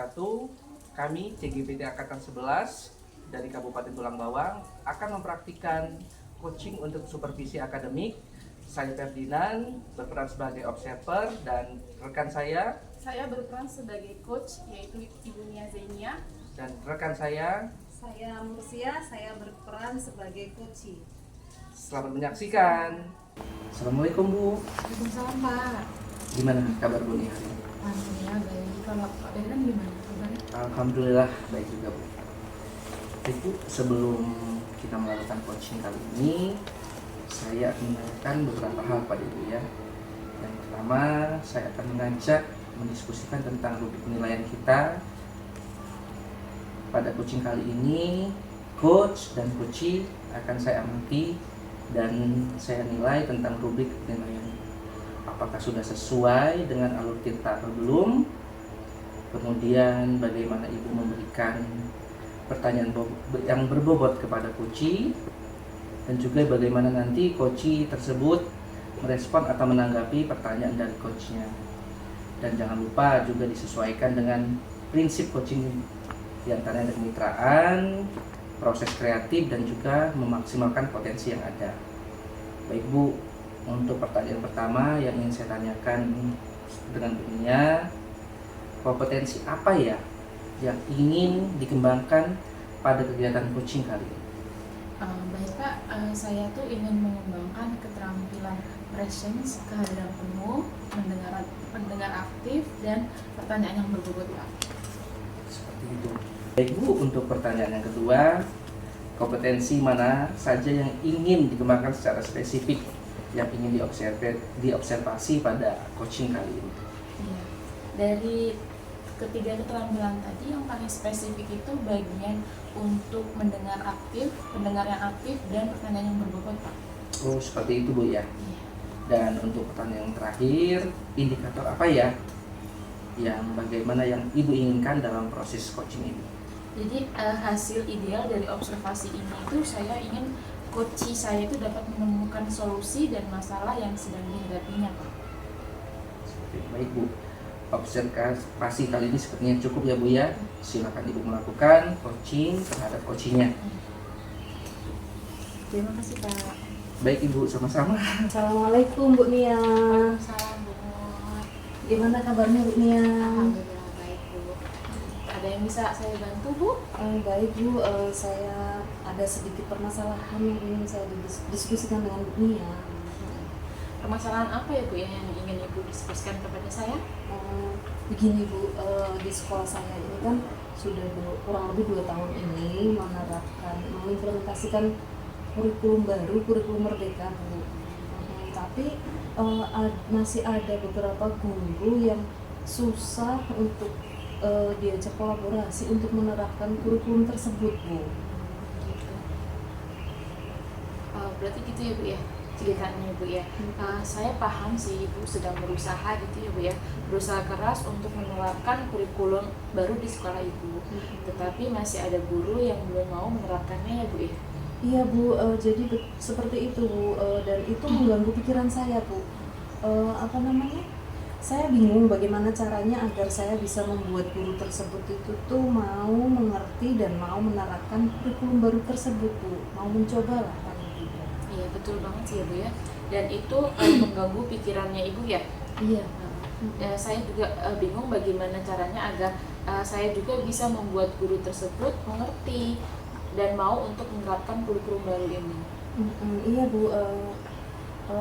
wabarakatuh. Kami CGPT Angkatan 11 dari Kabupaten Tulang Bawang akan mempraktikkan coaching untuk supervisi akademik. Saya Ferdinand berperan sebagai observer dan rekan saya berperan sebagai coach, yaitu Ibu Nia Zainia. dan rekan saya. Saya Mursia, saya berperan sebagai coach. Selamat menyaksikan. Assalamualaikum Bu. Waalaikumsalam Pak. Gimana kabar Bu nih hari ini? Alhamdulillah baik. Kalau Pak Ferdinand gimana kabarnya? Alhamdulillah baik juga Bu. Ibu, sebelum kita melakukan coaching kali ini, saya akan menanyakan beberapa hal pada Ibu ya. Yang pertama, saya akan mengajak mendiskusikan tentang rubrik penilaian kita. Pada coaching kali ini, coach dan coachee akan saya amati dan saya nilai tentang rubrik penilaian. Apakah sudah sesuai dengan alur kita atau belum? Kemudian bagaimana Ibu memberikan pertanyaan yang berbobot kepada coachee, dan juga bagaimana nanti coachee tersebut merespon atau menanggapi pertanyaan dari coachnya. Dan jangan lupa juga disesuaikan dengan prinsip coaching, diantaranya kemitraan, proses kreatif, dan juga memaksimalkan potensi yang ada. Baik Bu, untuk pertanyaan pertama yang ingin saya tanyakan dengan Bu Nia, kompetensi apa ya yang ingin dikembangkan pada kegiatan coaching kali ini? Baik Pak, saya tuh ingin mengembangkan keterampilan presence, kehadiran penuh, mendengar aktif, dan pertanyaan yang berbobot Pak. Seperti itu. Baik Bu, untuk pertanyaan yang kedua, kompetensi mana saja yang ingin dikembangkan secara spesifik yang ingin diobservasi pada coaching kali ini? Iya. Dari ketiga keterampilan tadi, yang paling spesifik itu bagian untuk pendengar yang aktif, dan pertanyaan yang berbobot Pak. Oh, seperti itu Bu ya. Iya. Dan untuk pertanyaan yang terakhir, indikator apa ya yang bagaimana yang Ibu inginkan dalam proses coaching ini? Jadi hasil ideal dari observasi ini itu saya ingin coachee saya itu dapat menemukan solusi dan masalah yang sedang dihadapinya Pak. Baik Bu, observasi kali ini sepertinya cukup ya Bu ya. Silakan Ibu melakukan coaching terhadap coachingnya. Terima kasih Pak. Baik Ibu, sama-sama. Assalamualaikum Bu Nia. Salam Bu Nur. Gimana kabarnya Bu Nia? Alhamdulillah baik Bu. Ada yang bisa saya bantu Bu? Baik Bu, saya ada sedikit permasalahan yang ingin saya diskusikan dengan Bu Nia. Permasalahan apa ya Bu yang ingin Ibu diskusikan kepada saya? Begini Bu, di sekolah saya ini kan sudah kurang lebih 2 tahun ini mengimplementasikan kurikulum baru, kurikulum merdeka Bu. Tapi masih ada beberapa guru yang susah untuk diajak kolaborasi untuk menerapkan kurikulum tersebut Bu. Berarti gitu ya Bu ya ceritanya Bu ya. Saya paham sih Ibu sedang berusaha gitu ya Bu ya, berusaha keras untuk menerapkan kurikulum baru di sekolah Ibu, tetapi masih ada guru yang belum mau menerapkannya ya Bu ya. Iya Bu, jadi seperti itu Bu, dan itu mengganggu pikiran saya Bu. Saya bingung bagaimana caranya agar saya bisa membuat guru tersebut itu tuh mau mengerti dan mau menerapkan kurikulum baru tersebut Bu. Mau mencoba lah paling tidak. Iya betul banget sih ya Bu ya. Dan itu mengganggu pikirannya Ibu ya. Iya. Saya juga bingung bagaimana caranya agar saya juga bisa membuat guru tersebut mengerti dan mau untuk menerapkan kurikulum baru ini. Iya Bu,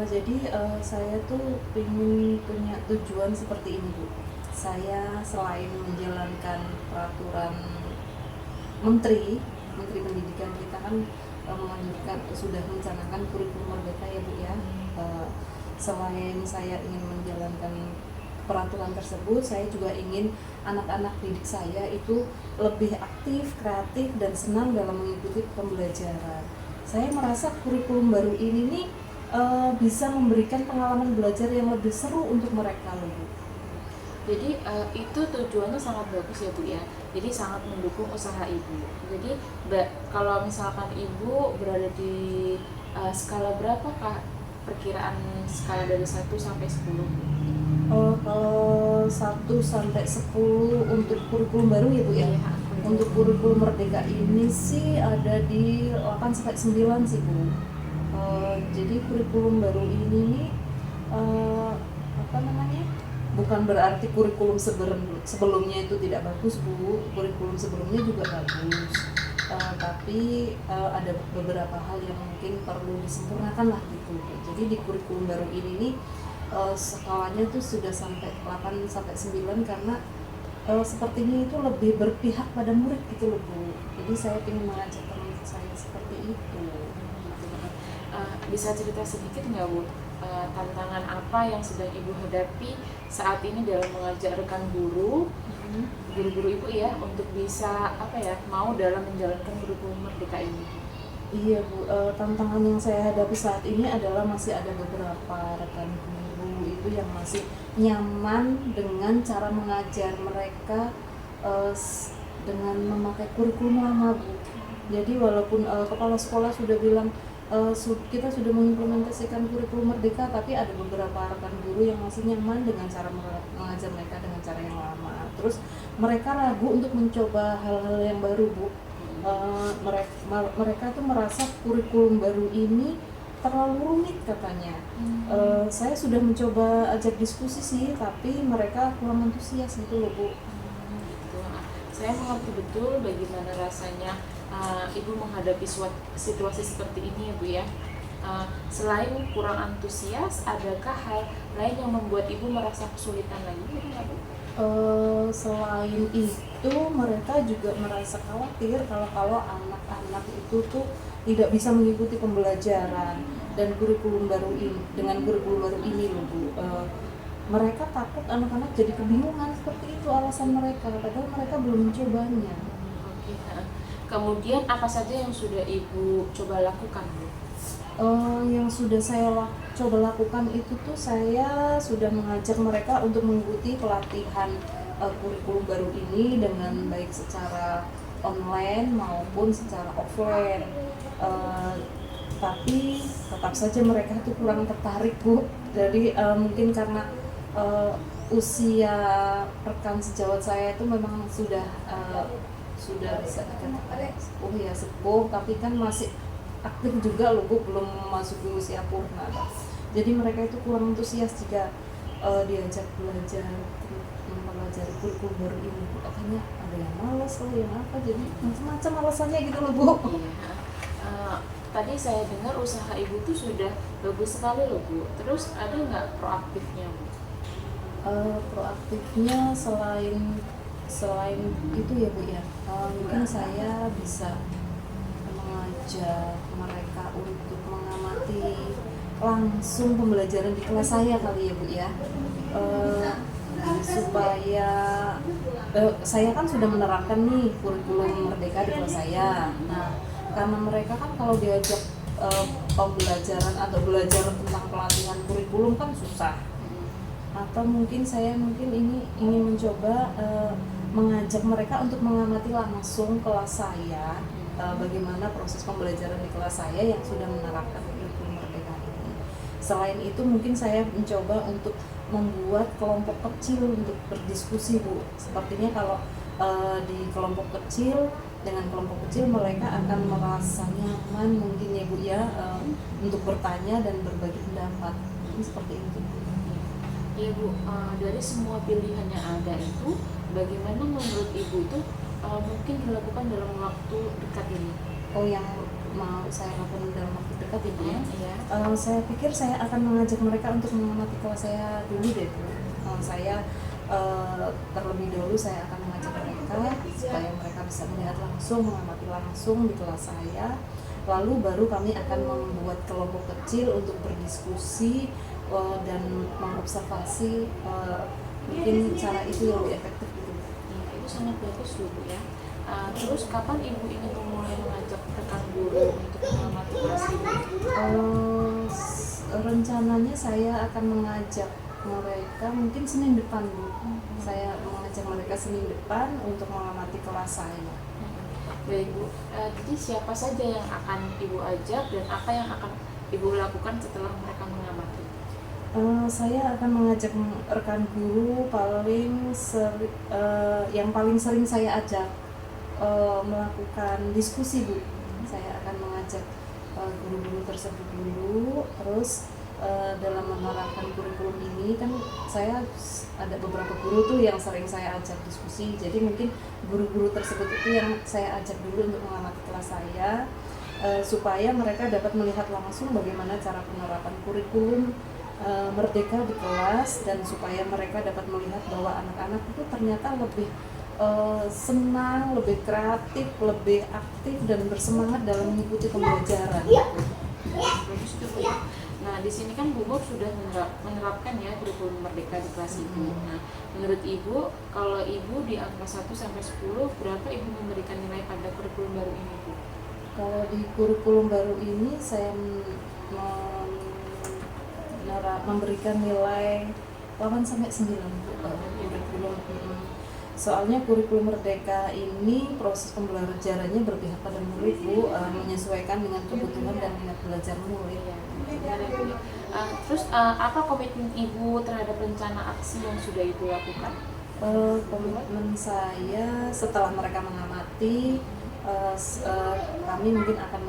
jadi saya tuh ingin punya tujuan seperti ini Bu. Saya selain menjalankan peraturan Menteri Pendidikan kita kan sudah mencanangkan kurikulum merdeka ya Bu ya. Selain saya ingin menjalankan peraturan tersebut, saya juga ingin anak-anak didik saya itu lebih aktif, kreatif, dan senang dalam mengikuti pembelajaran. Saya merasa kurikulum baru ini nih bisa memberikan pengalaman belajar yang lebih seru untuk mereka loh Bu. Jadi itu tujuannya sangat bagus ya Bu ya. Jadi sangat mendukung usaha Ibu. Jadi kalau misalkan Ibu berada di skala berapakah perkiraan skala dari 1 sampai 10? Kalau 1 sampai 10 untuk kurikulum baru ya Bu ya. Iya, Untuk kurikulum Merdeka ini sih ada di 8 sampai 9 sih Bu. Jadi kurikulum baru ini nih apa namanya? Bukan berarti kurikulum sebelumnya itu tidak bagus Bu. Kurikulum sebelumnya juga bagus. Tapi ada beberapa hal yang mungkin perlu disempurnakan lah gitu. Jadi di kurikulum baru ini nih skalanya tuh sudah sampai 8 sampai 9 karena sepertinya itu lebih berpihak pada murid gitu loh Bu. Jadi saya ingin mengajak teman saya seperti itu. Bisa cerita sedikit nggak Bu, tantangan apa yang sedang Ibu hadapi saat ini dalam mengajarkan guru-guru Ibu ya untuk bisa mau dalam menjalankan kurikulum Merdeka ini? Iya Bu, tantangan yang saya hadapi saat ini adalah masih ada beberapa rekan guru itu yang masih nyaman dengan cara mengajar mereka dengan memakai kurikulum lama Bu. Jadi walaupun kepala sekolah sudah bilang kita sudah mengimplementasikan kurikulum Merdeka, tapi ada beberapa rekan guru yang masih nyaman dengan cara mengajar mereka dengan cara yang lama. Terus mereka ragu untuk mencoba hal-hal yang baru Bu. Mereka tuh merasa kurikulum baru ini terlalu rumit katanya. Saya sudah mencoba ajak diskusi sih, tapi mereka kurang antusias gitu loh Bu. Gitu. Saya mengerti betul bagaimana rasanya Ibu menghadapi situasi seperti ini ya Bu ya. Selain kurang antusias, adakah hal lain yang membuat Ibu merasa kesulitan lagi gitu nggak Bu? Selain itu mereka juga merasa khawatir kalau anak-anak itu tuh tidak bisa mengikuti pembelajaran dan kurikulum baru ini dengan kurikulum baru ini loh Bu. Mereka takut anak-anak jadi kebingungan, seperti itu alasan mereka, padahal mereka belum mencobanya. Oke. Kemudian apa saja yang sudah Ibu coba lakukan Bu? Yang sudah saya coba lakukan itu tuh saya sudah mengajak mereka untuk mengikuti pelatihan kurikulum baru ini dengan baik secara online maupun secara offline. Tapi tetap saja mereka tuh kurang tertarik Bu. Jadi mungkin karena usia rekan sejawat saya itu memang sudah bisa dikatakan sepuh, tapi kan masih aktif juga loh Bu, belum masuk di usia purna. Jadi mereka itu kurang antusias jika diajak belajar mempelajari kurikulum baru ini Bu. Katanya ada yang malas, ada yang apa, jadi macam-macam alasannya gitu loh Bu. Tadi saya dengar usaha Ibu tuh sudah bagus sekali loh Bu. Terus ada nggak proaktifnya Bu? Proaktifnya selain itu ya Bu ya, mungkin saya bisa mengajak mereka untuk mengamati langsung pembelajaran di kelas saya kali ya Bu ya, supaya saya kan sudah menerapkan nih kurikulum Merdeka di kelas saya. Nah, karena mereka kan kalau diajak pembelajaran atau belajar tentang pelatihan kurikulum kan susah. Atau mungkin saya ini ingin mencoba mengajak mereka untuk mengamati langsung kelas saya, bagaimana proses pembelajaran di kelas saya yang sudah menerapkan kurikulum Merdeka ini. Selain itu mungkin saya mencoba untuk membuat kelompok kecil untuk berdiskusi Bu. Sepertinya kalau di kelompok kecil, dengan kelompok kecil mereka akan merasa nyaman mungkin ya Bu ya, untuk bertanya dan berbagi pendapat. Seperti itu Bu. Iya Bu, dari semua pilihan yang ada itu, bagaimana menurut Ibu itu mungkin dilakukan dalam waktu dekat ini? Yang mau saya lakukan dalam waktu dekat itu ya? Iya. Saya pikir saya akan mengajak mereka untuk mengamati kelas saya dulu deh Bu. Saya terlebih dahulu saya akan mengajak mereka supaya mereka bisa melihat langsung, mengamati langsung di kelas saya. Lalu baru kami akan membuat kelompok kecil untuk berdiskusi dan mengobservasi, mungkin cara itu yang lebih efektif gitu. Ya, itu sangat bagus loh Bu ya. Terus kapan Ibu ingin memulai mengajak rekan guru untuk mengamati kelas Ibu? Rencananya saya akan mengajak mereka mungkin Senin depan Bu. Saya mengajak mereka Senin depan untuk mengamati kelas saya. Baik Bu, jadi siapa saja yang akan Ibu ajak dan apa yang akan Ibu lakukan setelah mereka mengamati Saya akan mengajak rekan guru yang paling sering saya ajak melakukan diskusi, Bu. Saya akan mengajak guru-guru tersebut dulu, terus dalam menerapkan kurikulum ini kan saya ada beberapa guru tuh yang sering saya ajak diskusi, jadi mungkin guru-guru tersebut itu yang saya ajak dulu untuk mengamati kelas saya, supaya mereka dapat melihat langsung bagaimana cara penerapan kurikulum merdeka di kelas, dan supaya mereka dapat melihat bahwa anak-anak itu ternyata lebih senang, lebih kreatif, lebih aktif dan bersemangat dalam mengikuti pembelajaran. Bagus itu Bu ya. Nah di sini kan Bu Bob sudah menerapkan ya kurikulum merdeka di kelas Ibu. Nah menurut Ibu, kalau Ibu di angka 1 sampai 10 berapa Ibu memberikan nilai pada kurikulum baru ini Bu? Kalau di kurikulum baru ini saya memberikan nilai 8 sampai 9 Bu. Kurikulum. Soalnya kurikulum merdeka ini proses pembelajarannya berpihak pada murid, Bu, menyesuaikan dengan kebutuhan dan minat belajar murid. Ya, benar ya Bu ya. Terus apa komitmen Ibu terhadap rencana aksi yang sudah Ibu lakukan? Komitmen saya setelah mereka mengamati, kami mungkin akan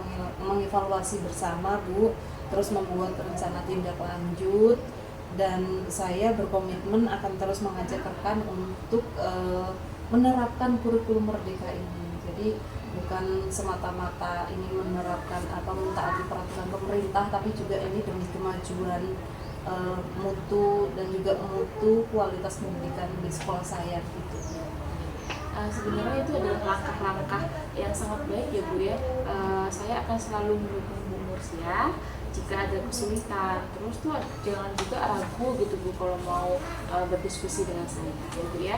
mengevaluasi bersama, Bu, terus membuat rencana tindak lanjut, dan saya berkomitmen akan terus mengajak rekan untuk menerapkan kurikulum merdeka ini. Jadi bukan semata-mata ini menerapkan atau mentaati peraturan pemerintah, tapi juga ini demi kemajuan mutu dan juga mutu kualitas pendidikan di sekolah saya gitu. Sebenarnya itu adalah langkah-langkah yang sangat baik ya Bu ya. Saya akan selalu mendukung Bu Mursia jika ada kesulitan. Terus tuh jangan juga ragu gitu Bu kalau mau berdiskusi dengan saya gitu ya.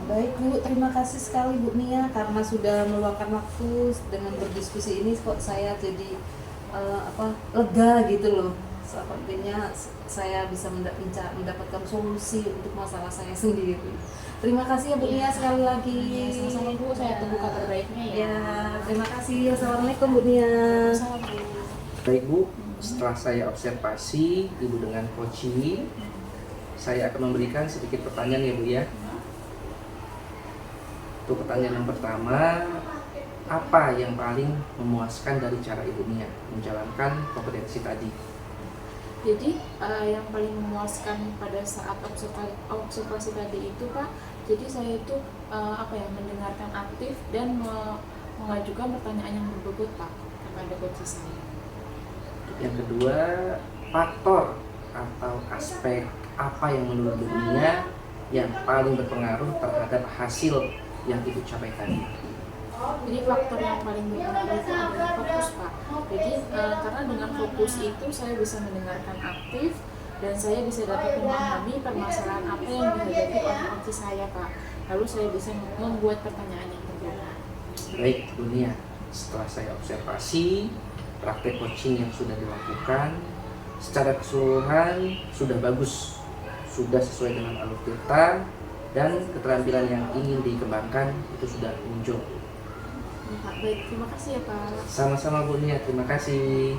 Baik Bu, terima kasih sekali Bu Nia karena sudah meluangkan waktu dengan berdiskusi ini, kok saya jadi lega gitu loh. Sepertinya saya bisa mendapatkan solusi untuk masalah saya sendiri. Terima kasih ya Bu Nia sekali lagi. Sama-sama Bu, saya tunggu kabar baiknya ya. Ya, terima kasih. Assalamualaikum Bu Nia. Sama Bu. Baik Bu, setelah saya observasi Ibu dengan coaching, saya akan memberikan sedikit pertanyaan ya Bu ya. Untuk pertanyaan yang pertama, apa yang paling memuaskan dari cara Ibu Nia menjalankan kompetensi tadi? Jadi yang paling memuaskan pada saat observasi tadi itu Pak, jadi saya itu mendengarkan aktif dan mengajukan pertanyaan yang berbobot Pak kepada coach saya. Yang kedua, faktor atau aspek apa yang menurut Ibu Nia yang paling berpengaruh terhadap hasil yang Ibu capai tadi? Jadi faktor yang paling berpengaruh itu adalah fokus Pak. Jadi karena dengan fokus itu saya bisa mendengarkan aktif dan saya bisa dapat memahami permasalahan apa yang dihadapi oleh coach saya Pak. Lalu saya bisa membuat pertanyaan yang berbeda. Baik Bu Nia, setelah saya observasi praktek coaching yang sudah dilakukan, secara keseluruhan sudah bagus, sudah sesuai dengan alur tirta, dan keterampilan yang ingin dikembangkan itu sudah muncul. Baik, terima kasih ya Pak. Sama-sama Bu Nia, terima kasih.